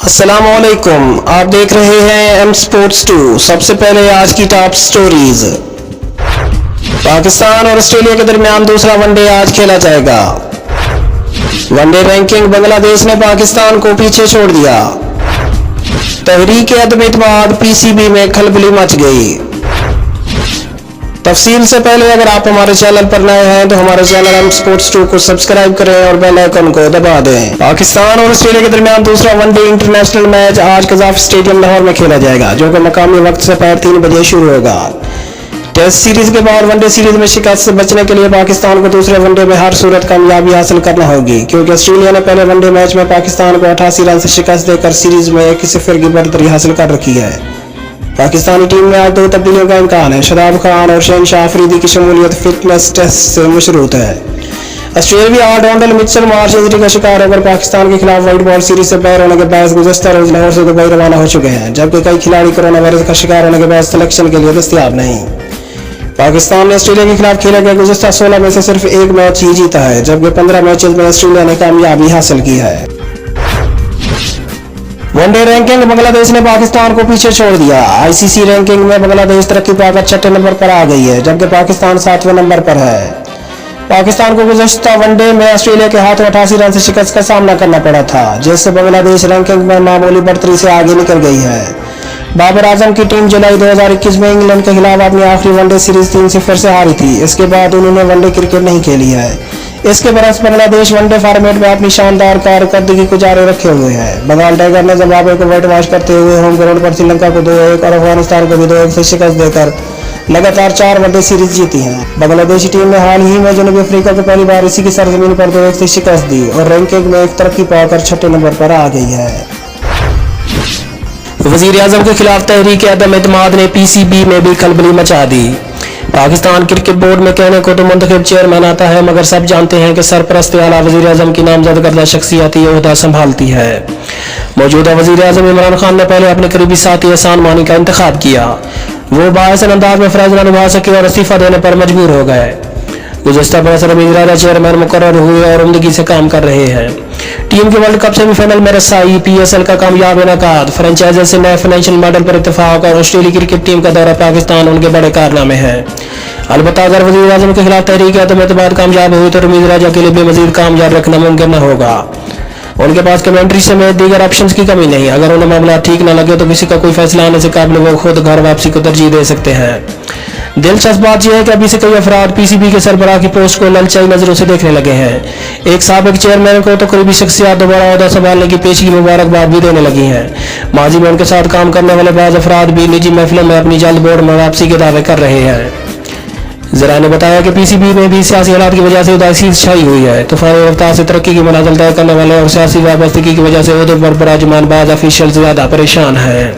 अस्सलाम वालेकुम, आप देख रहे हैं एम स्पोर्ट्स 2। सबसे पहले आज की टॉप स्टोरीज। पाकिस्तान और ऑस्ट्रेलिया के दरमियान दूसरा वनडे आज खेला जाएगा। वनडे रैंकिंग, बांग्लादेश ने पाकिस्तान को पीछे छोड़ दिया। तहरीक अदम इत्तेमाद पीसीबी में खलबली मच गई। तफसील से पहले अगर आप हमारे चैनल पर नए हैं तो हमारे चैनल एम स्पोर्ट्स 2 को सब्सक्राइब करें और बेल आइकन को दबा दें। पाकिस्तान और ऑस्ट्रेलिया के दरमियान दूसरा वनडे इंटरनेशनल मैच आज कज़ाफ स्टेडियम लाहौर में खेला जाएगा, जो कि मकामी वक्त से 3 बजे शुरू होगा। टेस्ट सीरीज के बाद वनडे सीरीज में शिकस्त से बचने के लिए पाकिस्तान को दूसरे वनडे में हर सूरत कामयाबी हासिल करना होगी, क्योंकि ऑस्ट्रेलिया ने पहले वनडे मैच में पाकिस्तान को 88 रन से शिकस्त देकर सीरीज में 1-0 की बढ़तरी हासिल कर रखी है। पाकिस्तानी टीम में आज 2 तब्दीलियों का इम्कान है। शादाब खान और शहनशाह अफरीदी की शमूलियत फिटनेस टेस्ट से मशरूत है। ऑस्ट्रेलियाई ऑलराउंडर मिचेल मार्श इंजरी का शिकार होकर पाकिस्तान के खिलाफ व्हाइट बॉल सीरीज से बाहर होने के बाद गुज़श्ता रोज लाहौर से दुबई रवाना हो चुके हैं, जबकि कई खिलाड़ी कोरोना वायरस का शिकार होने के बाद सिलेक्शन के लिए दस्तयाब नहीं। पाकिस्तान ने ऑस्ट्रेलिया के खिलाफ खेले गए गुज़श्ता 16 में से सिर्फ 1 मैच ही जीता है, जबकि 15 मैचेस में ऑस्ट्रेलिया ने कामयाबी हासिल की है। वनडे रैंकिंग, बांग्लादेश ने पाकिस्तान को पीछे छोड़ दिया। आईसीसी रैंकिंग में बांग्लादेश तरक्की पाकर 6ठे नंबर पर आ गई है, जबकि पाकिस्तान 7वें नंबर पर है। पाकिस्तान को गुज़श्ता वनडे में ऑस्ट्रेलिया के हाथों 88 रन से शिकस्त का सामना करना पड़ा था, जिससे बांग्लादेश रैंकिंग में मामूली बढ़तरी से आगे निकल गई है। बाबर आजम की टीम जुलाई 2021 में इंग्लैंड के खिलाफ अपनी आखिरी वनडे सीरीज 3-0 से हारी थी। इसके बाद उन्होंने वनडे क्रिकेट नहीं खेली है। इसके बरस बांग्लादेश वनडे फॉर्मेट में अपनी शानदार कारकर्दगी को जारी रखे हुए है। बंगाल टाइगर ने जिम्बाब्वे को व्हाइट वॉश करते हुए होम ग्राउंड पर श्रीलंका को 2-1 और अफगानिस्तान को भी 2-1 से शिकस्त देकर लगातार 4 वनडे सीरीज जीती है। बांग्लादेशी टीम ने हाल ही में जनूबी अफ्रीका को पहली बार इसी की सरजमीन पर 2-1 से शिकस्त दी और रैंकिंग में एक तरक्की पाकर 6ठे नंबर पर आ गई है। वजीर आजम के खिलाफ तहरीक अदम इत्तेमाद ने पीसीबी में भी खलबली मचा दी। पाकिस्तान क्रिकेट बोर्ड में कहने को तो मुंतखब चेयरमैन आता है, मगर सब जानते हैं कि सरपरस्त आला वजीर आजम की नामजद करदा शख्सियत ये ओहदा संभालती है। मौजूदा वजीर आजम इमरान खान ने पहले अपने करीबी साथी एहसान मानी का इंतखाब किया। वो बाइसन अंदाज में फराज न निभा सके और इस्तीफा देने पर मजबूर हो गए। गुज़श्ता बरस रमीज राजा चेयरमैन मुकर्रर हुए और उम्दगी से काम कर रहे हैं। टीम के वर्ल्ड कप सेमीफाइनल में रसाई, पीएसएल का कामयाब इनेकाद, फ्रेंचाइजी से नए फाइनेंशियल मॉडल पर इत्तेफाक और ऑस्ट्रेलिया क्रिकेट टीम का दौरा पाकिस्तान उनके बड़े कारनामे हैं। अलबत्ता अगर वज़ीर आज़म के खिलाफ तहरीक अदम इत्तेमाद कामयाब हुई तो रमीज राजा के लिए भी मजीद काम जारी रखना मुमकिन न होगा। उनके पास कमेंट्री समेत दीगर ऑप्शंस की कमी नहीं। अगर उन्हें मामला ठीक न लगे तो किसी का कोई फैसला आने से काबिल वो खुद घर वापसी को तरजीह दे सकते हैं। दिलचस्प बात यह है कि अभी से कई अफराद पीसीबी के सरबराह की पोस्ट को ललचाई नजरों से देखने लगे हैं। एक साबिक चेयरमैन को तो करीबी शख्सियत दोबारा ओहदा संभालने की पेशी की मुबारकबाद भी देने लगी हैं। माजी में उनके साथ काम करने वाले बाज़ अफराद भी निजी महफिलों में अपनी जल्द बोर्ड में वापसी के दावे कर रहे हैं। जरा ने बताया कि पीसीबी में भी सियासी हालात की वजह से उदासी छाई हुई है। तूफानी रफ्तार से तरक्की की मनाजिल तय करने वाले और सियासी वाबस्तगी की वजह से उहदे पर बराजमान बाज़ ऑफिशियल ज्यादा परेशान हैं।